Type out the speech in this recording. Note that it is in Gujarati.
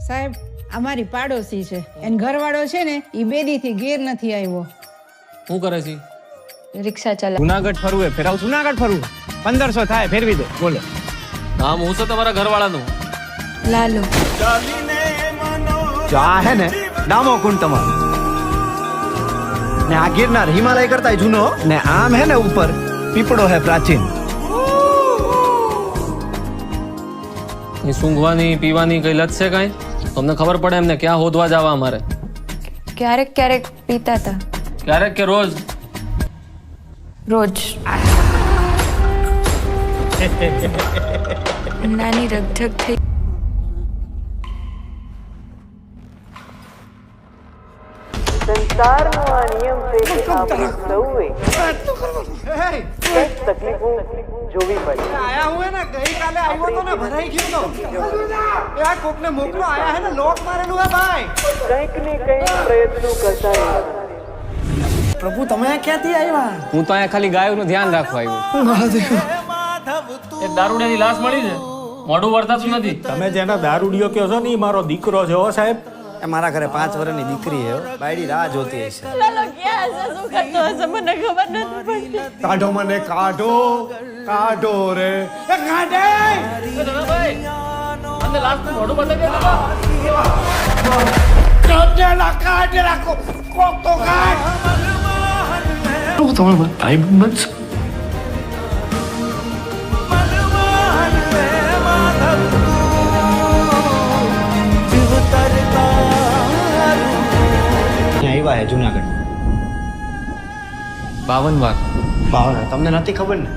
સાહેબ અમારી પાડોશી છે એન ઘરવાળો છે ને ઈ બેદીથી ઘેર નથી આવ્યો. શું કરે છે? રિક્ષા ચલા. જુનાગઢ ફરવું હે, ફેરાવ જુનાગઢ ફરવું 1500 થાય, ફેરવી દો. બોલો. નામ હું છે તમારા ઘરવાળાનું? લાલો. જો આ હે ને ડામો કુંડ તમારો, ને આ ગિરનાર હિમાલય કરતા જૂનો, ને આમ હે ને ઉપર પીપળો હે પ્રાચીન. એ સૂંઘવાની પીવાની કઈ લત છે કાંઈ? તમને ખબર પડે એમને ક્યાં હોદવા જવા અમારે? ક્યારેક ક્યારેક પીતા હતા. ક્યારેક કે રોજ? રોજ. નાની રગઝગ થઈ. સંસારનો આ નિયમ છે કે આપણે સૌએ કંઈક તકલીફો જોવી પડે. આયા હું હે ને ગઈકાલે આવ્યો તો ને ભરાઈ ગયો તો. એ આ કોકને મોકલો, આયા હે ને લોક મારેલું હે ભાઈ. કંઈક ને કંઈક પ્રયત્નો કરતા રહેવાના. પ્રભુ તમે ક્યાંથી આવ્યા? હું તો અહીંયા ખાલી ગાયોનું ધ્યાન રાખવા આવ્યો. એક દારૂડિયાની લાશ મળી છે, મોઢું વળતાતું નથી. તમે જેના દારૂડિયો કહો છો ને ઈ મારો દીકરો છે. હો સાહેબ, એ મારા ઘરે 5 વર્ષની દીકરી હે, બાયડી રાહ જોતી હશે. લાલો ક્યાં હશે? શું કરતો હશે? મને ખબર નથી પડતી. કાઢો મને, કાઢો કાઢો રે, એ કાઢે. ભાઈ મને લાશનું મોઢું બતાવી દે. કાઢેલા કાઢેલા કોક તો કાઢ. તમે ભાઈ બનશો. આવ્યા હે જુનાગઢ 52 વાર. બાવન. તમને નથી ખબર ને?